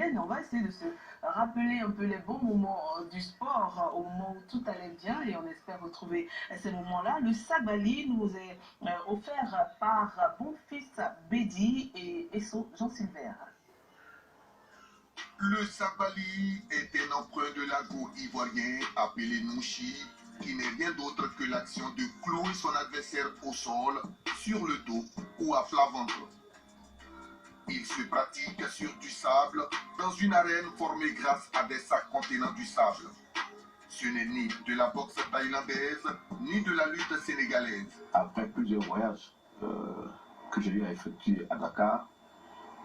ivoirienne. On va essayer de se rappeler un peu les bons moments du sport, au moment où tout allait bien, et on espère retrouver ces moments-là. Le Sabali nous est offert par Bonfils Bédi et Esso Jean-Sylvain. Le Sabali est un emprunt de l'ago ivoirien appelé Nouchi, qui n'est rien d'autre que l'action de clouer son adversaire au sol, sur le dos ou à plat ventre. Il se pratique sur du sable dans une arène formée grâce à des sacs contenant du sable. Ce n'est ni de la boxe thaïlandaise, ni de la lutte sénégalaise. Après plusieurs voyages que j'ai eu à effectuer à Dakar,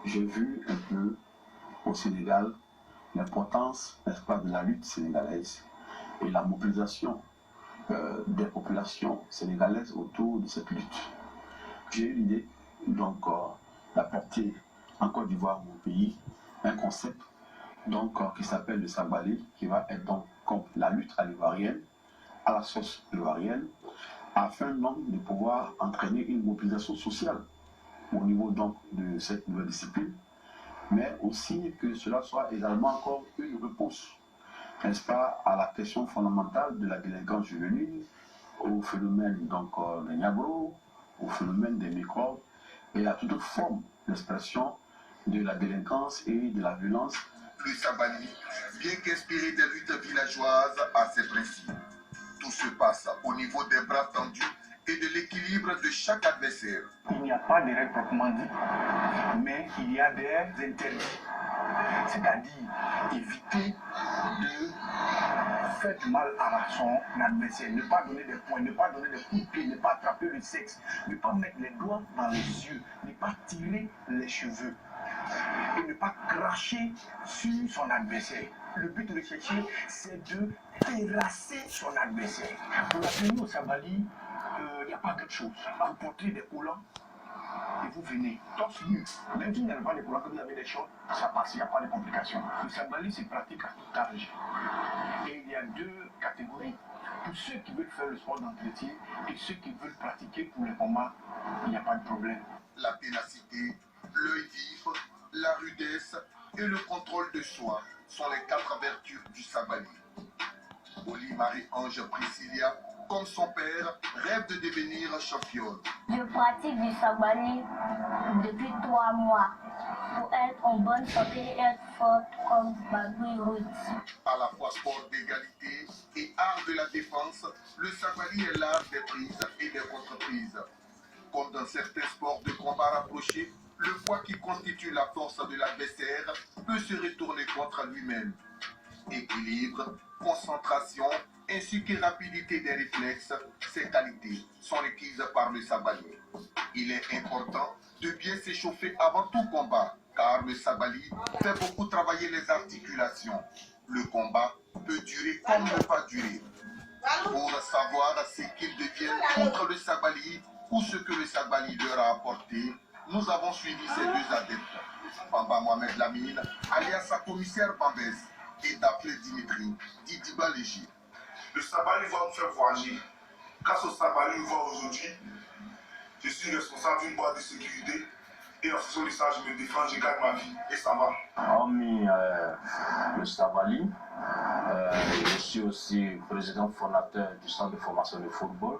j'ai vu un peu au Sénégal l'importance, n'est-ce pas, de la lutte sénégalaise et la mobilisation des populations sénégalaises autour de cette lutte. J'ai eu l'idée donc d'apporter en Côte d'Ivoire, mon pays, un concept donc qui s'appelle le Sabali, qui va être donc comme la lutte à l'ivoirienne, à la sauce ivoirienne, afin donc de pouvoir entraîner une mobilisation sociale au niveau donc de cette nouvelle discipline, mais aussi que cela soit également encore une réponse, n'est-ce pas, à la question fondamentale de la délinquance juvénile, au phénomène donc des Niagro, au phénomène des microbes et à toute forme d'expression de la délinquance et de la violence. Le Sabali, bien qu'inspiré des luttes villageoises, a ses principes. Tout se passe au niveau des bras tendus et de l'équilibre de chaque adversaire. Il n'y a pas de règles proprement dit, mais il y a des interdits. C'est-à-dire éviter de faire du mal à son adversaire, ne pas donner des points, ne pas donner des coups de pied, ne pas attraper le sexe, ne pas mettre les doigts dans les yeux, ne pas tirer les cheveux et ne pas cracher sur son adversaire. Le but recherché, c'est de terrasser son adversaire. Pour la tenue au Sabali, il n'y a pas d'autre chose. Vous portez des collants et vous venez torse nu. Même si vous n'avez pas de collants, que vous avez des shorts, ça passe, il n'y a pas de complications. Le Sabali se pratique à tout âge. Et il y a deux catégories. Pour ceux qui veulent faire le sport d'entretien et ceux qui veulent pratiquer pour le combat, il n'y a pas de problème. La ténacité, l'œil vif, la rudesse et le contrôle de soi sont les 4 vertus du Sabali. Oli Marie-Ange Priscilla, comme son père, rêve de devenir championne. Je pratique du Sabali depuis 3 mois pour être en bonne santé et être forte comme Bagoui Roots. À la fois sport d'égalité et art de la défense, le Sabali est l'art des prises et des contre-prises. Comme dans certains sports de combat rapprochés, le poids qui constitue la force de l'adversaire peut se retourner contre lui-même. Équilibre, concentration, ainsi que rapidité des réflexes, ces qualités sont requises par le Sabali. Il est important de bien s'échauffer avant tout combat, car le Sabali fait beaucoup travailler les articulations. Le combat peut durer comme ne pas durer. Pour savoir ce qu'ils deviennent contre le Sabali ou ce que le Sabali leur a apporté, nous avons suivi ces deux adeptes, Bamba Mohamed Lamine, alias sa commissaire Bambès, et Daphné Dimitri, Didiba Léger. Le Sabali va nous faire voyager. Grâce au Sabali, nous voit aujourd'hui, je suis responsable d'une boîte de sécurité et en faisant de ça, je me défends, je gagne ma vie et ça va. Hormis le Sabali, je suis aussi président fondateur du centre de formation de football.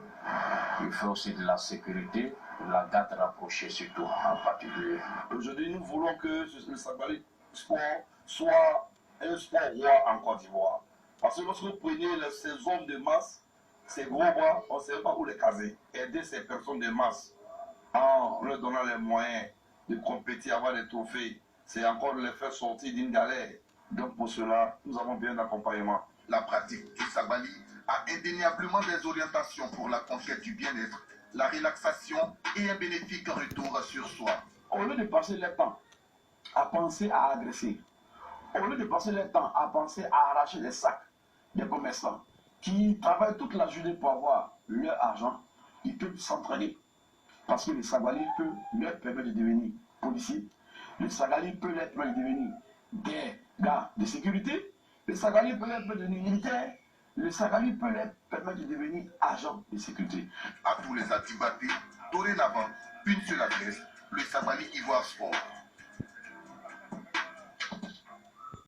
Je fais aussi de la sécurité, de la garde rapprochée surtout en particulier. Aujourd'hui, nous voulons que le Sabali sport soit un sport roi en Côte d'Ivoire. Parce que lorsque vous prenez ces hommes de masse, ces gros bras, on ne sait pas où les caser. Aider ces personnes de masse en leur donnant les moyens de compétir, avoir des trophées, c'est encore les faire sortir d'une galère. Donc pour cela, nous avons besoin d'accompagnement. La pratique du Sabali a indéniablement des orientations pour la conquête du bien-être, la relaxation et un bénéfique retour sur soi. Au lieu de passer le temps à penser à agresser, au lieu de passer le temps à penser à arracher les sacs des commerçants qui travaillent toute la journée pour avoir leur argent, ils peuvent s'entraîner. Parce que le Sabali peut leur permettre de devenir policiers, le Sabali peut leur permettre de devenir des gars de sécurité, le Sabali peut leur permettre de devenir militaires, le Sabali peut leur permettre de devenir agents de sécurité. À tous les Atibatés, dorénavant, une seule adresse, le Sabali Ivoire Sport.